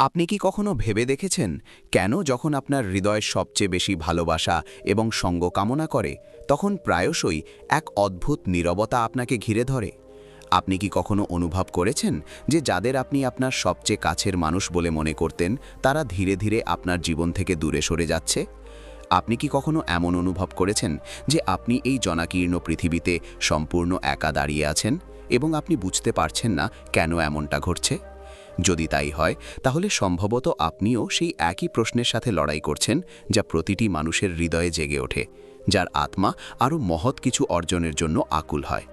আপনি কি কখনো ভেবে দেখেছেন কেন যখন আপনার হৃদয় সবচেয়ে বেশি ভালোবাসা এবং সঙ্গ কামনা করে তখন প্রায়শই এক অদ্ভুত নীরবতা আপনাকে ঘিরে ধরে? আপনি কি কখনো অনুভব করেছেন যে যাদের আপনি আপনার সবচেয়ে কাছের মানুষ বলে মনে করতেন তারা ধীরে ধীরে আপনার জীবন থেকে দূরে সরে যাচ্ছে? আপনি কি কখনো এমন অনুভব করেছেন যে আপনি এই জনাকীর্ণ পৃথিবীতে সম্পূর্ণ একা দাঁড়িয়ে আছেন এবং আপনি বুঝতে পারছেন না কেন এমনটা ঘটছে? যদি তাই হয় তাহলে সম্ভবত আপনিও সেই একই প্রশ্নের সাথে লড়াই করছেন যা প্রতিটি মানুষের হৃদয়ে জেগে ওঠে, যার আত্মা আরও মহৎ কিছু অর্জনের জন্য আকুল হয়।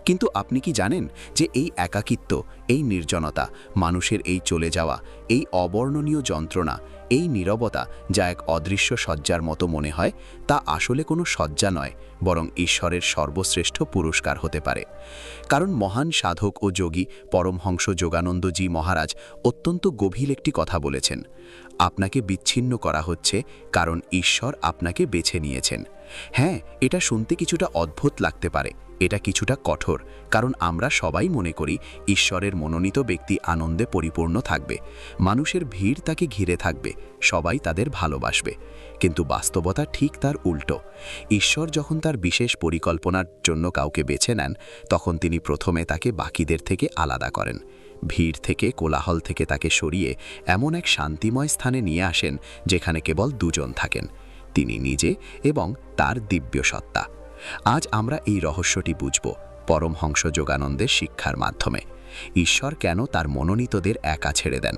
কিন্তু আপনি কি জানেন যে এই একাকিত্ব, এই নির্জনতা, মানুষের এই চলে যাওয়া, এই অবর্ণনীয় যন্ত্রণা, এই নীরবতা যা এক অদৃশ্য সজ্জার মতো মনে হয়, তা আসলে কোনো সজ্জা নয়, বরং ঈশ্বরের সর্বশ্রেষ্ঠ পুরস্কার হতে পারে। কারণ মহান সাধক ও যোগী পরমহংস যোগানন্দজি মহারাজ অত্যন্ত গভীর একটি কথা বলেছেন। আপনাকে বিচ্ছিন্ন করা হচ্ছে কারণ ঈশ্বর আপনাকে বেছে নিয়েছেন। হ্যাঁ, এটা শুনতে কিছুটা অদ্ভুত লাগতে পারে, এটা কিছুটা কঠোর, কারণ আমরা সবাই মনে করি ঈশ্বরের মনোনীত ব্যক্তি আনন্দে পরিপূর্ণ থাকবে, মানুষের ভিড় তাকে ঘিরে থাকবে, সবাই তাদের ভালোবাসবে। কিন্তু বাস্তবতা ঠিক তার উল্টো। ঈশ্বর যখন তার বিশেষ পরিকল্পনার জন্য কাউকে বেছে নেন, তখন তিনি প্রথমে তাকে বাকিদের থেকে আলাদা করেন। ভিড় থেকে, কোলাহল থেকে তাকে সরিয়ে এমন এক শান্তিময় স্থানে নিয়ে আসেন যেখানে কেবল দুজন থাকেন, তিনি নিজে এবং তার দিব্য সত্তা। আজ আমরা এই রহস্যটি বুঝব পরমহংস যোগানন্দের শিক্ষার মাধ্যমে। ঈশ্বর কেন তার মনোনীতদের একা ছেড়ে দেন,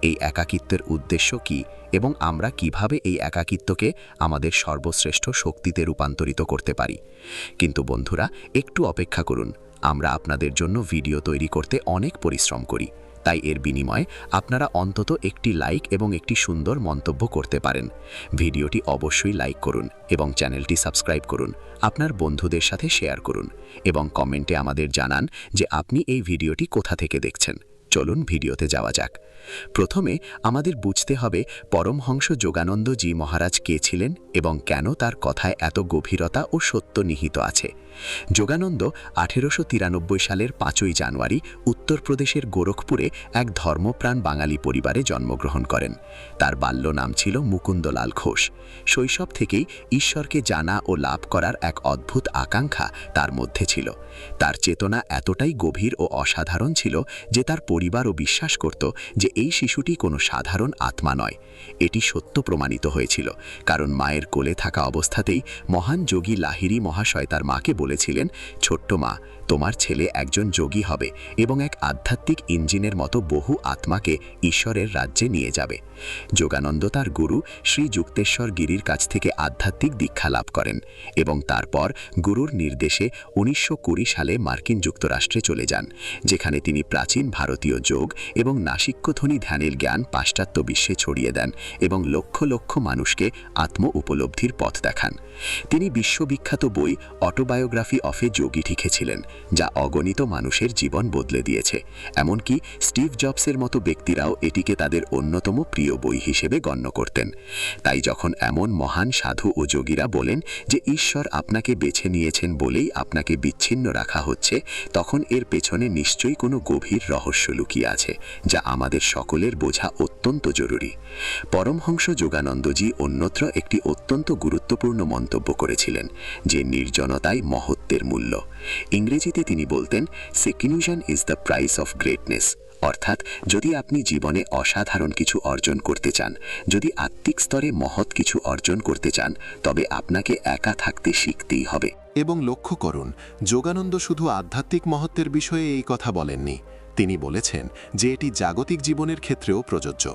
এই একাকিত্বের উদ্দেশ্য কি, এবং আমরা কিভাবে এই একাকিত্বকে আমাদের সর্বশ্রেষ্ঠ শক্তিতে রূপান্তরিত করতে পারি। কিন্তু বন্ধুরা, একটু অপেক্ষা করুন। আমরা আপনাদের জন্য ভিডিও তৈরি করতে অনেক পরিশ্রম করি, তাই এর বিনিময়ে আপনারা অন্তত একটি লাইক এবং একটি সুন্দর মন্তব্য করতে পারেন। ভিডিওটি অবশ্যই লাইক করুন এবং চ্যানেলটি সাবস্ক্রাইব করুন, আপনার বন্ধুদের সাথে শেয়ার করুন এবং কমেন্টে আমাদের জানান যে আপনি এই ভিডিওটি কোথা থেকে দেখছেন। চলুন ভিডিওতে যাওয়া যাক। প্রথমে আমাদের বুঝতে হবে পরমহংস যোগানন্দজি মহারাজ কে ছিলেন এবং কেন তার কথায় এত গভীরতা ও সত্য নিহিত আছে। যোগানন্দ 1893 সালের 5ই জানুয়ারি উত্তরপ্রদেশের গোরখপুরে এক ধর্মপ্রাণ বাঙালি পরিবারে জন্মগ্রহণ করেন। তার বাল্য নাম ছিল মুকুন্দলাল ঘোষ। শৈশব থেকেই ঈশ্বরকে জানা ও লাভ করার এক অদ্ভুত আকাঙ্ক্ষা তার মধ্যে ছিল। তার চেতনা এতটাই গভীর ও অসাধারণ ছিল যে তার পরিবারও বিশ্বাস করত যে এই শিশুটি কোনো সাধারণ আত্মা নয়। এটি সত্য প্রমাণিত হয়েছিল, কারণ মায়ের কোলে থাকা অবস্থাতেই মহান যোগী লাহিড়ী মহাশয় তার মাকে বলেছিলেন, ছোট্ট মা, তোমার ছেলে একজন যোগী হবে এবং এক আধ্যাত্মিক ইঞ্জিনের মতো বহু আত্মাকে ঈশ্বরের রাজ্যে নিয়ে যাবে। যোগানন্দ তার গুরু শ্রী যুক্তেশ্বর গিরির কাছ থেকে আধ্যাত্মিক দীক্ষা লাভ করেন এবং তারপর গুরুর নির্দেশে 1920 সালে মার্কিন যুক্তরাষ্ট্রে চলে যান, যেখানে তিনি প্রাচীন ভারতীয় যোগ এবং নাসিক্যধ্বনি ধ্যানের জ্ঞান পাশ্চাত্য বিশ্বে ছড়িয়ে দেন এবং লক্ষ লক্ষ মানুষকে আত্ম উপলব্ধির পথ দেখান। তিনি বিশ্ববিখ্যাত বই অটোবায়োগ্রাফি অফ এ যোগী লিখেছিলেন, যা অগণিত মানুষের জীবন বদলে দিয়েছে। এমনকি স্টিভ জবসের মতো ব্যক্তিরাও এটিকে তাদের অন্যতম প্রিয় বই হিসেবে গণ্য করতেন। তাই যখন এমন মহান সাধু ও যোগীরা বলেন যে ঈশ্বর আপনাকে বেছে নিয়েছেন বলেই আপনাকে বিচ্ছিন্ন রাখা হচ্ছে, তখন এর পেছনে নিশ্চয়ই কোনো গভীর রহস্য লুকিয়ে আছে, যা আমাদের সকলের বোঝা অত্যন্ত জরুরি। পরমহংস যোগানন্দজি অন্যত্র একটি অত্যন্ত গুরুত্বপূর্ণ মন্তব্য করেছিলেন যে নির্জনতাই মহত্বের মূল্য। ইংরেজিতে তিনি বলতেন, seclusion is the price of greatness. অর্থাৎ, যদি আপনি জীবনে অসাধারণ কিছু অর্জন করতে চান, যদি আত্মিক স্তরে মহৎ কিছু অর্জন করতে চান, তবে আপনাকে একা থাকতে শিখতেই হবে। এবং লক্ষ্য করুন, যোগানন্দ শুধু আধ্যাত্মিক মহত্বের বিষয়ে এই কথা বলেননি, তিনি বলেছেন যে এটি জাগতিক জীবনের ক্ষেত্রেও প্রযোজ্য।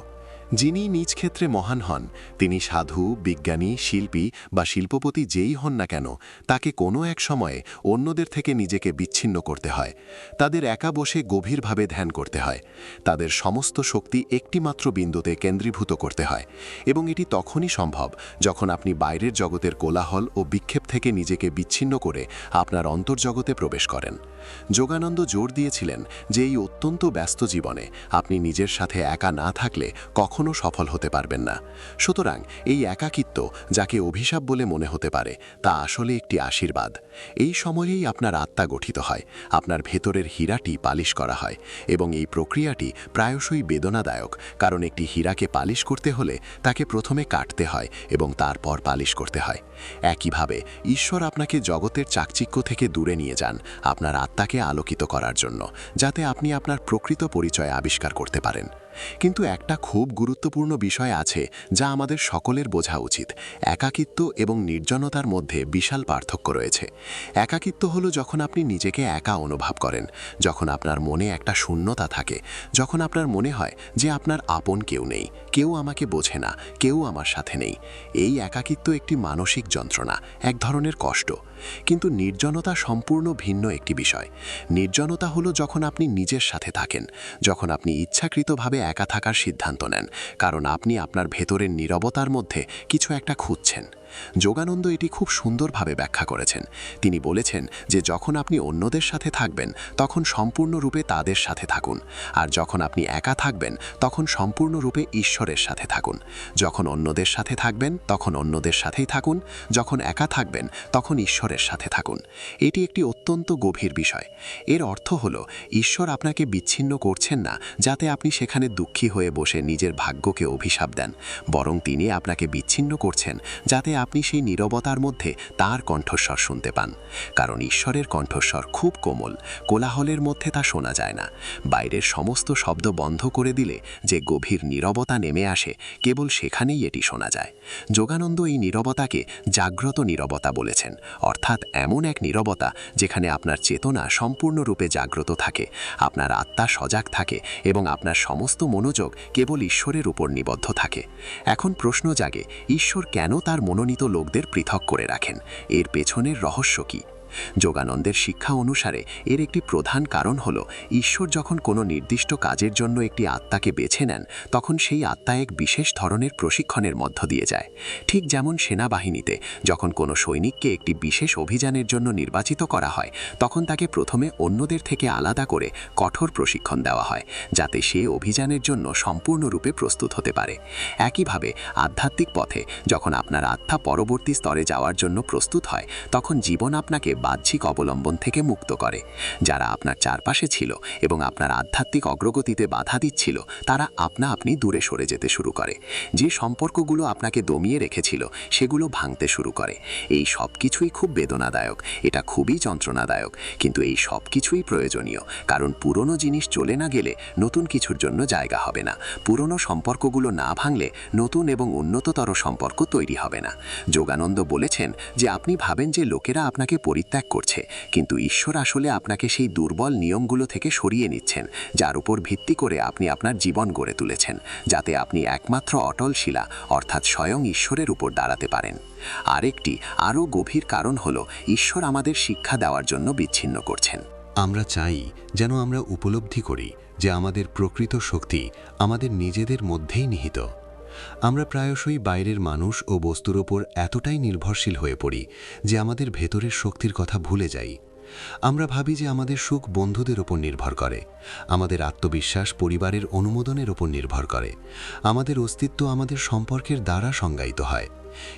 যিনি নিজ ক্ষেত্রে মহান হন, তিনি সাধু, বিজ্ঞানী, শিল্পী বা শিল্পপতি যেই হন না কেন, তাকে কোনো এক সময়ে অন্যদের থেকে নিজেকে বিচ্ছিন্ন করতে হয়। তাদের একা বসে গভীরভাবে ধ্যান করতে হয়। তাদের সমস্ত শক্তি একটিমাত্র বিন্দুতে কেন্দ্রীভূত করতে হয়, এবং এটি তখনই সম্ভব যখন আপনি বাইরের জগতের কোলাহল ও বিক্ষেপ থেকে নিজেকে বিচ্ছিন্ন করে আপনার অন্তর্জগতে প্রবেশ করেন। যোগানন্দ জোর দিয়েছিলেন যে এই অত্যন্ত ব্যস্ত জীবনে আপনি নিজের সাথে একা না থাকলে কখনো কখনো সফল হতে পারবেন না। সুতরাং এই একাকিত্ব, যাকে অভিশাপ বলে মনে হতে পারে, তা আসলে একটি আশীর্বাদ। এই সময়েই আপনার আত্মা গঠিত হয়, আপনার ভেতরের হীরাটি পালিশ করা হয়, এবং এই প্রক্রিয়াটি প্রায়শই বেদনাদায়ক, কারণ একটি হীরাকে পালিশ করতে হলে তাকে প্রথমে কাটতে হয় এবং তারপর পালিশ করতে হয়। একইভাবে ঈশ্বর আপনাকে জগতের চাকচিক্য থেকে দূরে নিয়ে যান, আপনার আত্মাকে আলোকিত করার জন্য, যাতে আপনি আপনার প্রকৃত পরিচয় আবিষ্কার করতে পারেন। কিন্তু একটা খুব গুরুত্বপূর্ণ বিষয় আছে যা আমাদের সকলের বোঝা উচিত। একাকিত্ব এবং নির্জনতার মধ্যে বিশাল পার্থক্য রয়েছে। একাকিত্ব হলো যখন আপনি নিজেকে একা অনুভব করেন, যখন আপনার মনে একটা শূন্যতা থাকে, যখন আপনার মনে হয় যে আপনার আপন কেউ নেই, কেউ আমাকে বোঝে না, কেউ আমার সাথে নেই। এই একাকিত্ব একটি মানসিক যন্ত্রণা, এক ধরনের কষ্ট। কিন্তু নির্জনতা সম্পূর্ণ ভিন্ন একটি বিষয়। নির্জনতা হলো যখন আপনি নিজের সাথে থাকেন, যখন আপনি ইচ্ছাকৃতভাবে একা থাকার সিদ্ধান্ত নেন, কারণ আপনি আপনার ভেতরের নীরবতার মধ্যে কিছু একটা খুঁজছেন। যোগানন্দ এটি খুব সুন্দরভাবে ব্যাখ্যা করেছেন। তিনি বলেছেন যে যখন আপনি অন্যদের সাথে থাকবেন তখন সম্পূর্ণরূপে তাদের সাথে থাকুন, আর যখন আপনি একা থাকবেন তখন সম্পূর্ণরূপে ঈশ্বরের সাথে থাকুন। যখন অন্যদের সাথে থাকবেন তখন অন্যদের সাথেই থাকুন, যখন একা থাকবেন তখন ঈশ্বরের সাথে থাকুন। এটি একটি অত্যন্ত গভীর বিষয়। এর অর্থ হল ঈশ্বর আপনাকে বিচ্ছিন্ন করছেন না যাতে আপনি সেখানে দুঃখী হয়ে বসে নিজের ভাগ্যকে অভিশাপ দেন, বরং তিনি আপনাকে বিচ্ছিন্ন করছেন যাতে আপনি সেই নীরবতার মধ্যে তার কণ্ঠস্বর শুনতে পান। কারণ ঈশ্বরের কণ্ঠস্বর খুব কোমল, কোলাহলের মধ্যে তা শোনা যায় না। বাইরের সমস্ত শব্দ বন্ধ করে দিলে যে গভীর নীরবতা নেমে আসে, কেবল সেখানেই এটি শোনা যায়। যোগানন্দ এই নীরবতাকে জাগ্রত নীরবতা বলেছেন, অর্থাৎ এমন এক নীরবতা যেখানে আপনার চেতনা সম্পূর্ণরূপে জাগ্রত থাকে, আপনার আত্মা সজাগ থাকে এবং আপনার সমস্ত মনোযোগ কেবল ঈশ্বরের উপর নিবদ্ধ থাকে। এখন প্রশ্ন জাগে, ঈশ্বর কেন তার মনোনীত লোকদের পৃথক করে রাখেন? এর পেছনের রহস্য কী? যোগানন্দের শিক্ষা অনুসারে এর একটি প্রধান কারণ হল, ঈশ্বর যখন কোনো নির্দিষ্ট কাজের জন্য একটি আত্মাকে বেছে নেন, তখন সেই আত্মা এক বিশেষ ধরনের প্রশিক্ষণের মধ্য দিয়ে যায়। ঠিক যেমন সেনাবাহিনীতে যখন কোনো সৈনিককে একটি বিশেষ অভিযানের জন্য নির্বাচিত করা হয়, তখন তাকে প্রথমে অন্যদের থেকে আলাদা করে কঠোর প্রশিক্ষণ দেওয়া হয়, যাতে সে অভিযানের জন্য সম্পূর্ণরূপে প্রস্তুত হতে পারে। একইভাবে আধ্যাত্মিক পথে যখন আপনার আত্মা পরবর্তী স্তরে যাওয়ার জন্য প্রস্তুত হয়, তখন জীবন আপনাকে বাহ্যিক অবলম্বন থেকে মুক্ত করে। যারা আপনার চারপাশে ছিল এবং আপনার আধ্যাত্মিক অগ্রগতিতে বাধা দিচ্ছিল, তারা আপনি দূরে সরে যেতে শুরু করে। যে সম্পর্কগুলো আপনাকে দমিয়ে রেখেছিল, সেগুলো ভাঙতে শুরু করে। এই সব কিছুই খুব বেদনাদায়ক, এটা খুবই যন্ত্রণাদায়ক, কিন্তু এই সব কিছুই প্রয়োজনীয়, কারণ পুরনো জিনিস চলে না গেলে নতুন কিছুর জন্য জায়গা হবে না। পুরনো সম্পর্কগুলো না ভাঙলে নতুন এবং উন্নততর সম্পর্ক তৈরি হবে না। যোগানন্দ বলেছেন যে আপনি ভাবেন যে লোকেরা আপনাকে পরিত্যাগ করছে, কিন্তু ঈশ্বর আসলে আপনাকে সেই দুর্বল নিয়মগুলো থেকে সরিয়ে নিচ্ছেন, যার উপর ভিত্তি করে আপনি আপনার জীবন গড়ে তুলেছেন, যাতে আপনি একমাত্র অটল শিলা অর্থাৎ স্বয়ং ঈশ্বরের উপর দাঁড়াতে পারেন। আরেকটি আরও গভীর কারণ হল, ঈশ্বর আমাদের শিক্ষা দেওয়ার জন্য বিচ্ছিন্ন করছেন। আমরা চাই যেন আমরা উপলব্ধি করি যে আমাদের প্রকৃত শক্তি আমাদের নিজেদের মধ্যেই নিহিত। আমরা প্রায়শই বাইরের মানুষ ও বস্তুর ওপর এতটাই নির্ভরশীল হয়ে পড়ি যে আমাদের ভেতরের শক্তির কথা ভুলে যাই। আমরা ভাবি যে আমাদের সুখ বন্ধুদের ওপর নির্ভর করে, আমাদের আত্মবিশ্বাস পরিবারের অনুমোদনের ওপর নির্ভর করে, আমাদের অস্তিত্ব আমাদের সম্পর্কের দ্বারা সংজ্ঞায়িত হয়।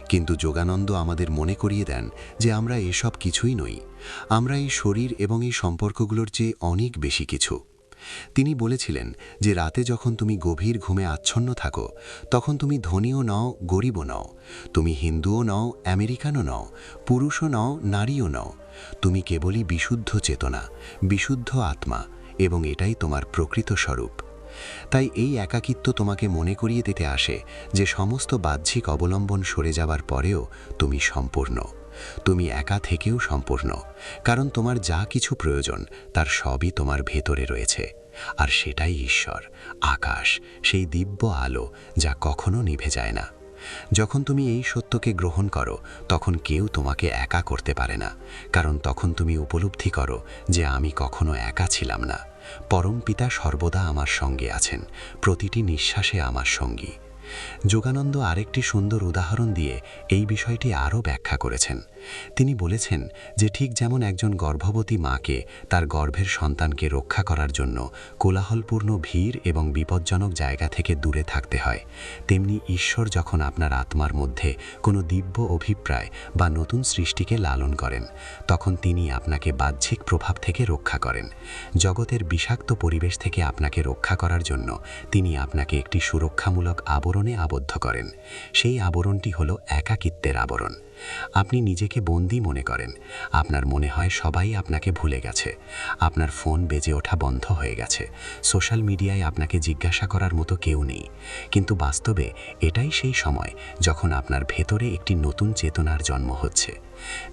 কিন্তু যোগানন্দ আমাদের মনে করিয়ে দেন যে আমরা এসব কিছুই নই। আমরা এই শরীর এবং এই সম্পর্কগুলোর চেয়ে অনেক বেশি কিছু। তিনি বলেছিলেন যে রাতে যখন তুমি গভীর ঘুমে আচ্ছন্ন থাকো, তখন তুমি ধনীও নও, গরিবও নও, তুমি হিন্দুও নও, আমেরিকানও নও, পুরুষও নও, নারীও নও, তুমি কেবলই বিশুদ্ধ চেতনা, বিশুদ্ধ আত্মা, এবং এটাই তোমার প্রকৃত স্বরূপ। তাই এই একাকিত্ব তোমাকে মনে করিয়ে দিতে আসে যে সমস্ত বাহ্যিক অবলম্বন সরে যাবার পরেও তুমি সম্পূর্ণ। তুমি একা থেকেও সম্পূর্ণ, কারণ তোমার যা কিছু প্রয়োজন তার সবই তোমার ভেতরে রয়েছে, আর সেটাই ঈশ্বর, আকাশ, সেই দিব্য আলো যা কখনো নিভে যায় না। যখন তুমি এই সত্যকে গ্রহণ করো, তখন কেউ তোমাকে একা করতে পারে না, কারণ তখন তুমি উপলব্ধি করো যে আমি কখনো একা ছিলাম না। পরম পিতা সর্বদা আমার সঙ্গে আছেন, প্রতিটি নিঃশ্বাসে আমার সঙ্গী। যোগানন্দ আরেকটি সুন্দর উদাহরণ দিয়ে এই বিষয়টি আরও ব্যাখ্যা করেছেন। তিনি বলেছেন যে ঠিক যেমন একজন গর্ভবতী মাকে তার গর্ভের সন্তানকে রক্ষা করার জন্য কোলাহলপূর্ণ ভিড় এবং বিপজ্জনক জায়গা থেকে দূরে থাকতে হয়, তেমনি ঈশ্বর যখন আপনার আত্মার মধ্যে কোনো দিব্য অভিপ্রায় বা নতুন সৃষ্টিকে লালন করেন, তখন তিনি আপনাকে বাহ্যিক প্রভাব থেকে রক্ষা করেন। জগতের বিষাক্ত পরিবেশ থেকে আপনাকে রক্ষা করার জন্য তিনি আপনাকে একটি সুরক্ষামূলক আবরণে আবদ্ধ করেন। সেই আবরণটি হলো একাকিত্বের আবরণ। আপনি নিজেকে বন্দী মনে করেন। আপনার মনে হয় সবাই আপনাকে ভুলে গেছে। আপনার ফোন বেজে ওঠা বন্ধ হয়ে গেছে। সোশ্যাল মিডিয়ায় আপনাকে জিজ্ঞাসা করার মতো কেউ নেই। কিন্তু বাস্তবে এটাই সেই সময় যখন আপনার ভেতরে একটি নতুন চেতনার জন্ম হচ্ছে।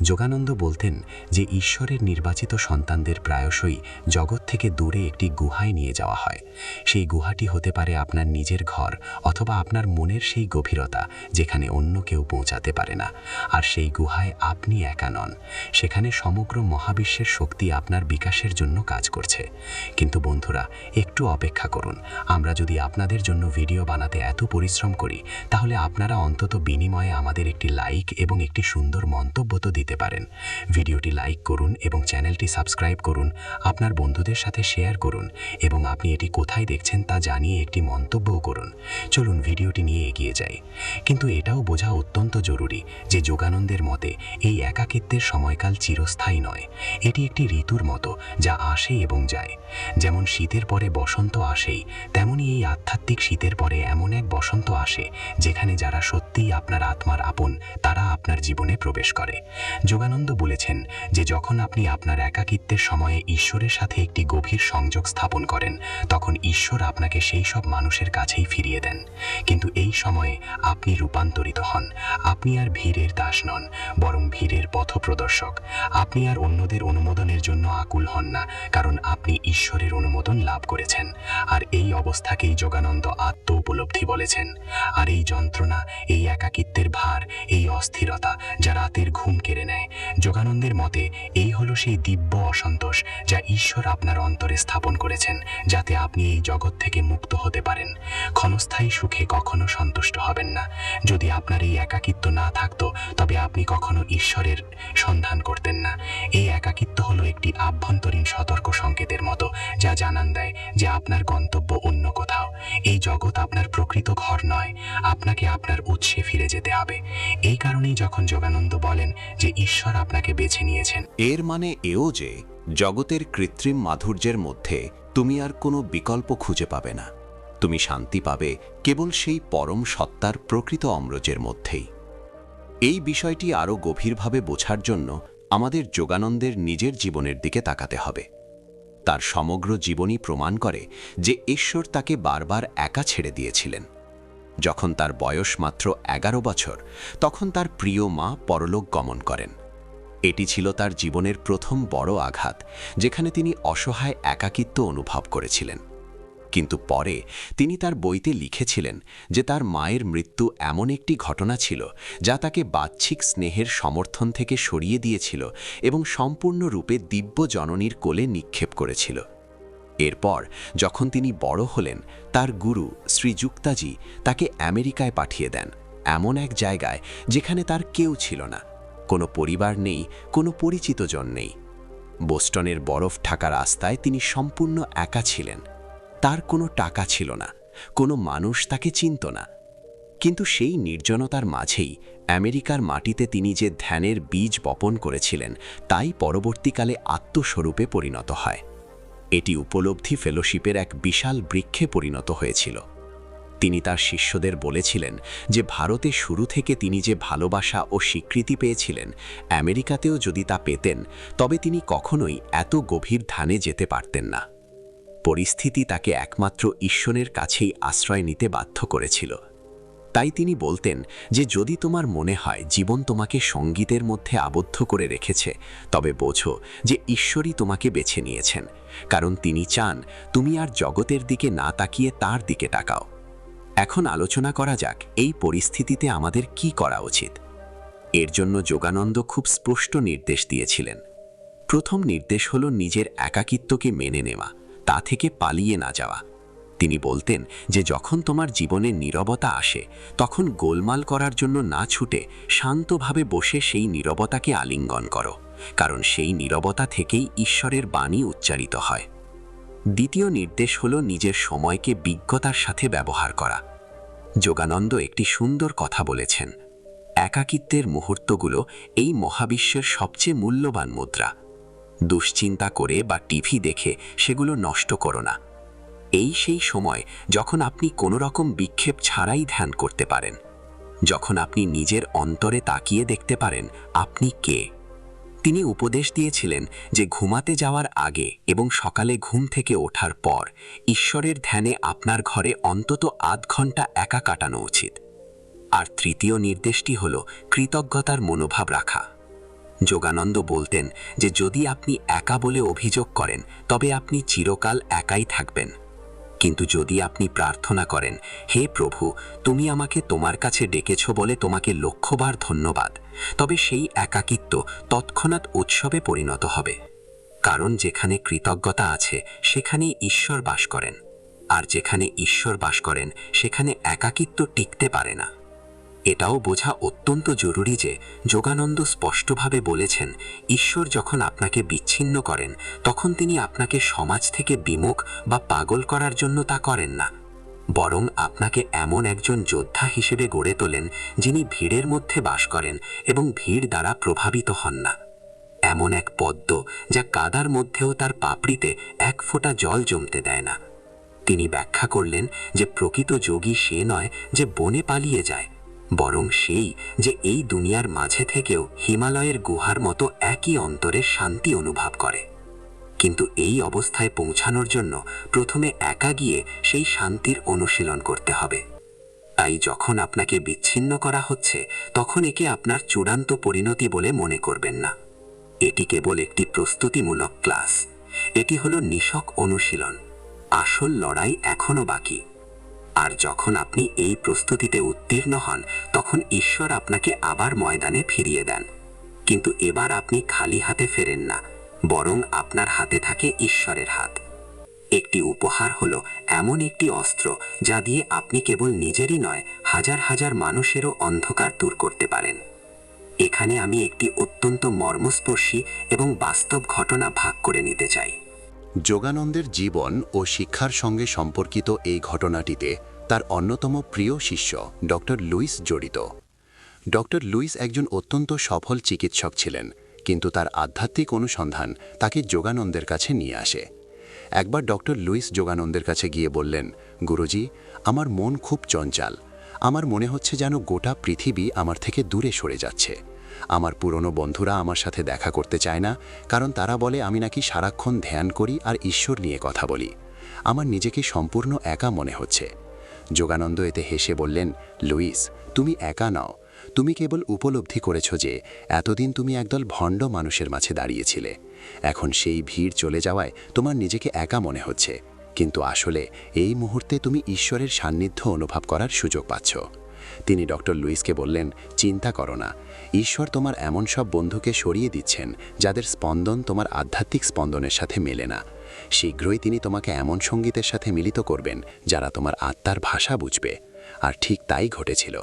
যোগানন্দ বলতেন যে ঈশ্বরের নির্বাচিত সন্তানদের প্রায়শই জগৎ থেকে দূরে একটি গুহায় নিয়ে যাওয়া হয়। সেই গুহাটি হতে পারে আপনার নিজের ঘর অথবা আপনার মনের সেই গভীরতা যেখানে অন্য কেউ পৌঁছাতে পারে না। আর সেই গুহায় আপনি একা নন। সেখানে সমগ্র মহাবিশ্বের শক্তি আপনার বিকাশের জন্য কাজ করছে। কিন্তু বন্ধুরা, একটু অপেক্ষা করুন। আমরা যদি আপনাদের জন্য ভিডিও বানাতে এত পরিশ্রম করি, তাহলে আপনারা অন্তত বিনিময়ে আমাদের একটি লাইক এবং একটি সুন্দর মন্তব্য তো দিতে পারেন। ভিডিওটি লাইক করুন এবং চ্যানেলটি সাবস্ক্রাইব করুন, আপনার বন্ধুদের সাথে শেয়ার করুন এবং আপনি এটি কোথায় দেখছেন তা জানিয়ে একটি মন্তব্যও করুন। চলুন ভিডিওটি নিয়ে এগিয়ে যাই। কিন্তু এটাও বোঝা অত্যন্ত জরুরি যে যোগানন্দের মতে এই একাকিত্বের সময়কাল চিরস্থায়ী নয়। এটি একটি ঋতুর মতো যা আসে এবং যায়। যেমন শীতের পরে বসন্ত আসেই, তেমনি এই আধ্যাত্মিক শীতের পরে এমন এক বসন্ত আসে যেখানে যারা সত্যিই আপনার আত্মার আপন তারা আপনার জীবনে প্রবেশ করে। যোগানন্দ বলেছেন যে যখন আপনি আপনার একাকিত্বের সময়ে ঈশ্বরের সাথে একটি গভীর সংযোগ স্থাপন করেন, তখন ঈশ্বর আপনাকে সেই সব মানুষের কাছেই ফিরিয়ে দেন। কিন্তু এই সময়ে আপনি রূপান্তরিত হন। আপনি আর ভিড়ের দাস নন, বরং ভিড়ের পথপ্রদর্শক। আপনি আর অন্যদের অনুমোদনের জন্য আকুল হন না, কারণ আপনি ঈশ্বরের অনুমোদন লাভ করেছেন। আর এই অবস্থাকেই যোগানন্দ আত্ম উপলব্ধি বলেছেন। আর এই যন্ত্রণা, এই একাকিত্বের ভার, এই অস্থিরতা যা রাতের ঘুম কেড়ে নেয়, যোগানন্দের মতে এই হলো সেই দিব্য অসন্তোষ যা ঈশ্বর আপনার অন্তরে স্থাপন করেছেন, যাতে আপনি এই জগৎ থেকে মুক্ত হতে পারেন। ক্ষণস্থায়ী সুখে কখনো সন্তুষ্ট হবেন না। যদি আপনার এই একাকিত্ব না থাকতো, তবে আপনি কখনো ঈশ্বরের সন্ধান করতেন না। এই একাকিত্ব হলো একটি আভ্যন্তরীণ সতর্ক সংকেতের মতো যা জানান দেয় যে আপনার গন্তব্য অন্য কোথাও। এই জগৎ আপনার প্রকৃত ঘর নয়। আপনাকে আপনার উৎসে ফিরে যেতে হবে। এই কারণেই যখন যোগানন্দ বলেন যে ঈশ্বর আপনাকে বেছে নিয়েছেন, এর মানে এও যে জগতের কৃত্রিম মাধুর্যের মধ্যে তুমি আর কোনো বিকল্প খুঁজে পাবে না। তুমি শান্তি পাবে কেবল সেই পরম সত্তার প্রকৃত অমৃতের মধ্যেই। এই বিষয়টি আরও গভীরভাবে বোঝার জন্য আমাদের যোগানন্দের নিজের জীবনের দিকে তাকাতে হবে। তার সমগ্র জীবনই প্রমাণ করে যে ঈশ্বর তাকে বারবার একা ছেড়ে দিয়েছিলেন। যখন তার বয়স মাত্র 11 বছর, তখন তার প্রিয় মা পরলোক গমন করেন। এটি ছিল তার জীবনের প্রথম বড় আঘাত, যেখানে তিনি অসহায় একাকিত্ব অনুভব করেছিলেন। কিন্তু পরে তিনি তার বইতে লিখেছিলেন যে তার মায়ের মৃত্যু এমন একটি ঘটনা ছিল যা তাকে বাহ্যিক স্নেহের সমর্থন থেকে সরিয়ে দিয়েছিল এবং সম্পূর্ণরূপে দিব্য জননীর কোলে নিক্ষেপ করেছিল। এরপর যখন তিনি বড় হলেন, তার গুরু শ্রীযুক্তাজি তাকে আমেরিকায় পাঠিয়ে দেন, এমন এক জায়গায় যেখানে তার কেউ ছিল না, কোনো পরিবার নেই, কোনো পরিচিত জন নেই। বোস্টনের বরফ ঢাকা রাস্তায় তিনি সম্পূর্ণ একা ছিলেন। তার কোনো টাকা ছিল না, কোনো মানুষ তাকে চিনত না। কিন্তু সেই নির্জনতার মাঝেই আমেরিকার মাটিতে তিনি যে ধ্যানের বীজ বপন করেছিলেন, তাই পরবর্তীকালে আত্মস্বরূপে পরিণত হয়। এটি উপলব্ধি ফেলোশিপের এক বিশাল বৃক্ষে পরিণত হয়েছিল। তিনি তার শিষ্যদের বলেছিলেন যে ভারতে শুরু থেকে তিনি যে ভালোবাসা ও স্বীকৃতি পেয়েছিলেন, আমেরিকাতেও যদি তা পেতেন, তবে তিনি কখনোই এত গভীর ধ্যানে যেতে পারতেন না। পরিস্থিতি তাকে একমাত্র ঈশ্বরের কাছেই আশ্রয় নিতে বাধ্য করেছিল। তাই তিনি বলতেন যে যদি তোমার মনে হয় জীবন তোমাকে সঙ্গীতের মধ্যে আবদ্ধ করে রেখেছে, তবে বোঝো যে ঈশ্বরই তোমাকে বেছে নিয়েছেন, কারণ তিনি চান তুমি আর জগতের দিকে না তাকিয়ে তার দিকে তাকাও। এখন আলোচনা করা যাক এই পরিস্থিতিতে আমাদের কি করা উচিত। এর জন্য যোগানন্দ খুব স্পষ্ট নির্দেশ দিয়েছিলেন। প্রথম নির্দেশ হলো নিজের একাকিত্বকে মেনে নেওয়া, তা থেকে পালিয়ে না যাওয়া। তিনি বলতেন যে যখন তোমার জীবনে নীরবতা আসে তখন গোলমাল করার জন্য না ছুটে শান্তভাবে বসে সেই নীরবতাকে আলিঙ্গন করো, কারণ সেই নীরবতা থেকেই ঈশ্বরের বাণী উচ্চারিত হয়। দ্বিতীয় নির্দেশ হল নিজের সময়কে বিজ্ঞতার সাথে ব্যবহার করা। যোগানন্দ একটি সুন্দর কথা বলেছেন, একাকিত্বের মুহূর্তগুলো এই মহাবিশ্বের সবচেয়ে মূল্যবান মুদ্রা। দুশ্চিন্তা করে বা টিভি দেখে সেগুলো নষ্ট করো না। এই সেই সময় যখন আপনি কোনো রকম বিক্ষেপ ছাড়াই ধ্যান করতে পারেন, যখন আপনি নিজের অন্তরে তাকিয়ে দেখতে পারেন আপনি কে। তিনি উপদেশ দিয়েছিলেন যে ঘুমাতে যাওয়ার আগে এবং সকালে ঘুম থেকে ওঠার পর ঈশ্বরের ধ্যানে আপনার ঘরে অন্তত আধ ঘন্টা একা কাটানো উচিত। আর তৃতীয় নির্দেশটি হল কৃতজ্ঞতার মনোভাব রাখা। যোগানন্দ বলতেন যে যদি আপনি একা বলে অভিযোগ করেন তবে আপনি চিরকাল একাই থাকবেন, কিন্তু যদি আপনি প্রার্থনা করেন, হে প্রভু, তুমি আমাকে তোমার কাছে ডেকেছ বলে তোমাকে লক্ষবার ধন্যবাদ, তবে সেই একাকিত্ব তৎক্ষণাৎ উৎসবে পরিণত হবে। কারণ যেখানে কৃতজ্ঞতা আছে সেখানেই ঈশ্বর বাস করেন, আর যেখানে ঈশ্বর বাস করেন সেখানে একাকিত্ব টিকতে পারে না। এটাও বোঝা অত্যন্ত জরুরি যে যোগানন্দ স্পষ্টভাবে বলেছেন, ঈশ্বর যখন আপনাকে বিচ্ছিন্ন করেন তখন তিনি আপনাকে সমাজ থেকে বিমুখ বা পাগল করার জন্য তা করেন না, বরং আপনাকে এমন একজন যোদ্ধা হিসেবে গড়ে তোলেন যিনি ভিড়ের মধ্যে বাস করেন এবং ভিড় দ্বারা প্রভাবিত হন না। এমন এক পদ্ম যা কাদার মধ্যেও তার পাপড়িতে এক ফোঁটা জল জমতে দেয় না। তিনি ব্যাখ্যা করলেন যে প্রকৃত যোগী সে নয় যে বনে পালিয়ে যায়, বরং সেই যে এই দুনিয়ার মাঝে থেকেও হিমালয়ের গুহার মতো একই অন্তরে শান্তি অনুভব করে। কিন্তু এই অবস্থায় পৌঁছানোর জন্য প্রথমে একা গিয়ে সেই শান্তির অনুশীলন করতে হবে। তাই যখন আপনাকে বিচ্ছিন্ন করা হচ্ছে তখন একে আপনার চূড়ান্ত পরিণতি বলে মনে করবেন না। এটি কেবল একটি প্রস্তুতিমূলক ক্লাস। এটি হলো নিছক অনুশীলন। আসল লড়াই এখনো বাকি। আর যখন আপনি এই প্রস্তুতিতে উত্তীর্ণ হন তখন ঈশ্বর আপনাকে আবার ময়দানে ফিরিয়ে দেন, কিন্তু এবার আপনি খালি হাতে ফেরেন না, বরং আপনার হাতে থাকে ঈশ্বরের হাত। একটি উপহার হলো এমন একটি অস্ত্র যা দিয়ে আপনি কেবল নিজেরই নয়, হাজার হাজার মানুষেরও অন্ধকার দূর করতে পারেন। এখানে আমি একটি অত্যন্ত মর্মস্পর্শী এবং বাস্তব ঘটনা ভাগ করে নিতে চাই। যোগানন্দের জীবন ও শিক্ষার সঙ্গে সম্পর্কিত এই ঘটনাটিতে তার অন্যতম প্রিয় শিষ্য ডক্টর লুইস জড়িত। ডক্টর লুইস একজন অত্যন্ত সফল চিকিৎসক ছিলেন, কিন্তু তার আধ্যাত্মিক অনুসন্ধান তাকে যোগানন্দের কাছে নিয়ে আসে। একবার ডক্টর লুইস যোগানন্দের কাছে গিয়ে বললেন, গুরুজি, আমার মন খুব চঞ্চল। আমার মনে হচ্ছে যেন গোটা পৃথিবী আমার থেকে দূরে সরে যাচ্ছে। আমার পুরনো বন্ধুরা আমার সাথে দেখা করতে চায় না, কারণ তারা বলে আমি নাকি সারাক্ষণ ধ্যান করি আর ঈশ্বর নিয়ে কথা বলি। আমার নিজেকে সম্পূর্ণ একা মনে হচ্ছে। যোগানন্দ এতে হেসে বললেন, লুইস, তুমি একা নাও। তুমি কেবল উপলব্ধি করেছ যে এতদিন তুমি একদল ভণ্ড মানুষের মাঝে দাঁড়িয়েছিলে। এখন সেই ভিড় চলে যাওয়ায় তোমার নিজেকে একা মনে হচ্ছে, কিন্তু আসলে এই মুহূর্তে তুমি ঈশ্বরের সান্নিধ্য অনুভব করার সুযোগ পাচ্ছ। তিনি ডক্টর লুইসকে বললেন, চিন্তা করো না, ঈশ্বর তোমার এমন সব বন্ধুকে সরিয়ে দিচ্ছেন যাদের স্পন্দন তোমার আধ্যাত্মিক স্পন্দনের সাথে মেলে না। শীঘ্রই তিনি তোমাকে এমন সঙ্গীতের সাথে মিলিত করবেন যারা তোমার আত্মার ভাষা বুঝবে। আর ঠিক তাই ঘটেছিল।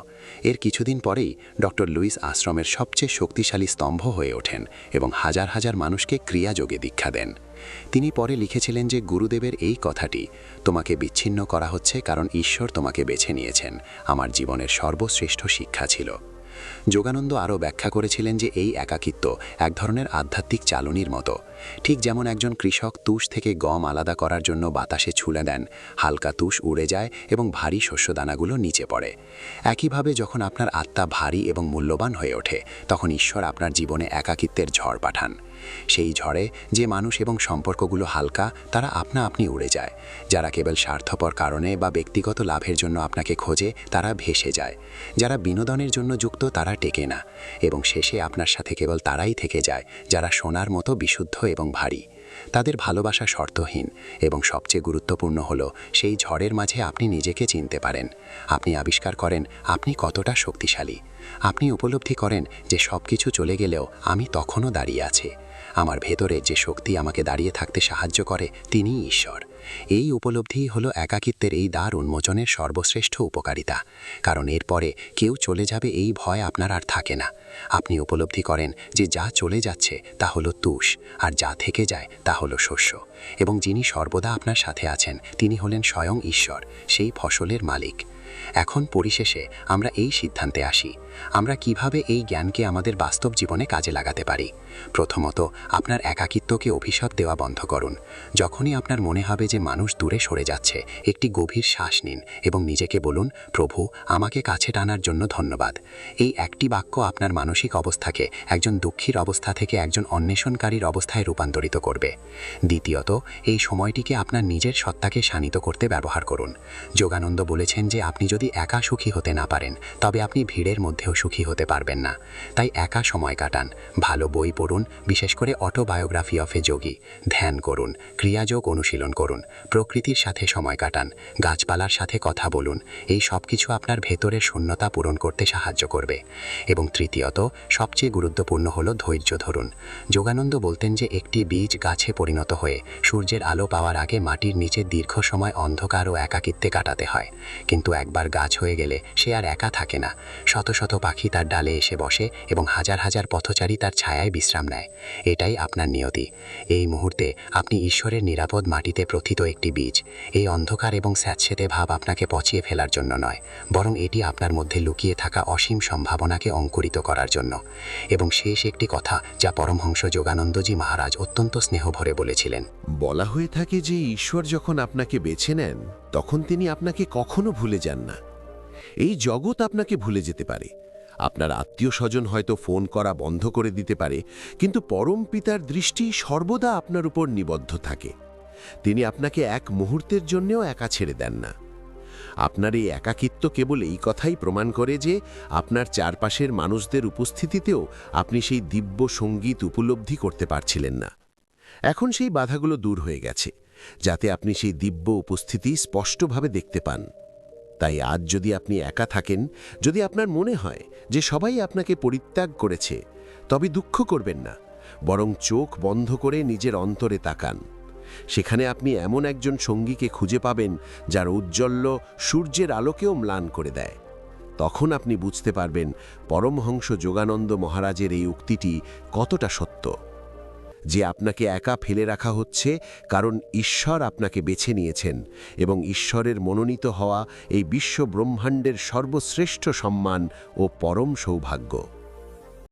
এর কিছুদিন পরেই ডক্টর লুইস আশ্রমের সবচেয়ে শক্তিশালী স্তম্ভ হয়ে ওঠেন এবং হাজার হাজার মানুষকে ক্রিয়াযোগে দীক্ষা দেন। তিনি পরে লিখেছিলেন যে গুরুদেবের এই কথাটি, তোমাকে বিচ্ছিন্ন করা হচ্ছে কারণ ঈশ্বর তোমাকে বেছে নিয়েছেন, আমার জীবনের সর্বশ্রেষ্ঠ শিক্ষা ছিল। যোগানন্দ আরও ব্যাখ্যা করেছিলেন যে এই একাকিত্ব এক ধরনের আধ্যাত্মিক চালনির মতো। ঠিক যেমন একজন কৃষক তুষ থেকে গম আলাদা করার জন্য বাতাসে ছুঁড়ে দেন, হালকা তুষ উড়ে যায় এবং ভারী শস্যদানাগুলো নিচে পড়ে। একইভাবে যখন আপনার আত্মা ভারী এবং মূল্যবান হয়ে ওঠে তখন ঈশ্বর আপনার জীবনে একাকিত্বের ঝড় পাঠান। সেই ঝড়ে যে মানুষ এবং সম্পর্কগুলো হালকা তারা আপনা আপনি উড়ে যায়। যারা কেবল স্বার্থপর কারণে বা ব্যক্তিগত লাভের জন্য আপনাকে খোঁজে তারা ভেসে যায়। যারা বিনোদনের জন্য যুক্ত তারা টেকে না, এবং শেষে আপনার সাথে কেবল তারাই থেকে যায় যারা সোনার মতো বিশুদ্ধ এবং ভারী। তাদের ভালোবাসা শর্তহীন, এবং সবচেয়ে গুরুত্বপূর্ণ হলো সেই ঝড়ের মাঝে আপনি নিজেকে চিনতে পারেন। আপনি আবিষ্কার করেন আপনি কতটা শক্তিশালী। আপনি উপলব্ধি করেন যে সব কিছু চলে গেলেও আমি তখনও দাঁড়িয়ে আছি। আমার ভেতরে যে শক্তি আমাকে দাঁড়িয়ে থাকতে সাহায্য করে তিনিই ঈশ্বর। এই উপলব্ধিই হলো একাকিত্বের এই দ্বার উন্মোচনের সর্বশ্রেষ্ঠ উপকারিতা। কারণ এরপরে কেউ চলে যাবে এই ভয় আপনার আর থাকে না। আপনি উপলব্ধি করেন যে যা চলে যাচ্ছে তা হলো তুষ, আর যা থেকে যায় তা হলো শস্য। এবং যিনি সর্বদা আপনার সাথে আছেন তিনি হলেন স্বয়ং ঈশ্বর, সেই ফসলের মালিক। এখন পরিশেষে আমরা এই সিদ্ধান্তে আসি, আমরা কিভাবে এই জ্ঞানকে আমাদের বাস্তব জীবনে কাজে লাগাতে পারি। প্রথমত, আপনার একাকিত্বকে অভিশাপ দেওয়া বন্ধ করুন। যখনই আপনার মনে হবে যে মানুষ দূরে সরে যাচ্ছে, একটি গভীর শ্বাস নিন এবং নিজেকে বলুন, প্রভু, আমাকে কাছে টানার জন্য ধন্যবাদ। এই একটি বাক্য আপনার মানসিক অবস্থাকে একজন দুঃখীর অবস্থা থেকে একজন অন্বেষণকারীর অবস্থায় রূপান্তরিত করবে। দ্বিতীয়ত, এই সময়টিকে আপনার নিজের সত্তাকে শানিত করতে ব্যবহার করুন। যোগানন্দ বলেছেন যে আপনি যদি একা সুখী হতে না পারেন তবে আপনি ভিড়ের মধ্যেও সুখী হতে পারবেন না। তাই একা সময় কাটান, ভালো বই পড়ুন, বিশেষ করে অটোবায়োগ্রাফি অফ এ যোগী, ধ্যান করুন, ক্রিয়াযোগ অনুশীলন করুন, প্রকৃতির সাথে সময় কাটান, গাছপালার সাথে কথা বলুন। এই সব কিছু আপনার ভেতরের শূন্যতা পূরণ করতে সাহায্য করবে। এবং তৃতীয়ত, সবচেয়ে গুরুত্বপূর্ণ হলো ধৈর্য ধরুন। যোগানন্দ বলতেন যে একটি বীজ গাছে পরিণত হয়ে সূর্যের আলো পাওয়ার আগে মাটির নিচে দীর্ঘ সময় অন্ধকার ও একাকিত্বে কাটাতে হয়। কিন্তু একবার গাছ হয়ে গেলে সে আর একা থাকে না। শত শত পাখি তার ডালে এসে বসে এবং হাজার হাজার পথচারী তার ছায়ায় বিশ্রাম নেয়। এটাই আপনার নিয়তি। এই মুহূর্তে আপনি ঈশ্বরের নিরাপদ মাটিতে প্রথিত একটি বীজ। এই অন্ধকার এবং স্যাঁতসেঁতে ভাব আপনাকে পচিয়ে ফেলার জন্য নয়, বরং এটি আপনার মধ্যে লুকিয়ে থাকা অসীম সম্ভাবনাকে অঙ্কুরিত করার জন্য। এবং শেষ একটি কথা যা পরমহংস যোগানন্দজি মহারাজ অত্যন্ত স্নেহভরে বলেছিলেন। বলা হয়ে থাকে যে ঈশ্বর যখন আপনাকে বেছে নেন তখন তিনি আপনাকে কখনো ভুলে যান না। এই জগৎ আপনাকে ভুলে যেতে পারে, আপনার আত্মীয় স্বজন হয়তো ফোন করা বন্ধ করে দিতে পারে, কিন্তু পরম পিতার দৃষ্টি সর্বদা আপনার উপর নিবদ্ধ থাকে। তিনি আপনাকে এক মুহূর্তের জন্যও একা ছেড়ে দেন না। আপনার এই একাকিত্ব কেবল এই কথাই প্রমাণ করে যে আপনার চারপাশের মানুষদের উপস্থিতিতেও আপনি সেই দিব্য সঙ্গীত উপলব্ধি করতে পারছিলেন না। এখন সেই বাধাগুলো দূর হয়ে গেছে, যাতে আপনি সেই দিব্য উপস্থিতি স্পষ্টভাবে দেখতে পান। তাই আজ যদি আপনি একা থাকেন, যদি আপনার মনে হয় যে সবাই আপনাকে পরিত্যাগ করেছে, তবে দুঃখ করবেন না, বরং চোখ বন্ধ করে নিজের অন্তরে তাকান। সেখানে আপনি এমন একজন সঙ্গীকে খুঁজে পাবেন যার ঔজ্জ্বল্য সূর্যের আলোকেও ম্লান করে দেয়। তখন আপনি বুঝতে পারবেন পরমহংস যোগানন্দ মহারাজের এই উক্তিটি কতটা সত্য, যে আপনাকে একা ফেলে রাখা হচ্ছে কারণ ঈশ্বর আপনাকে বেছে নিয়েছেন, এবং ঈশ্বরের মনোনীত হওয়া এই বিশ্ব ব্রহ্মাণ্ডের সর্বশ্রেষ্ঠ সম্মান ও পরম সৌভাগ্য।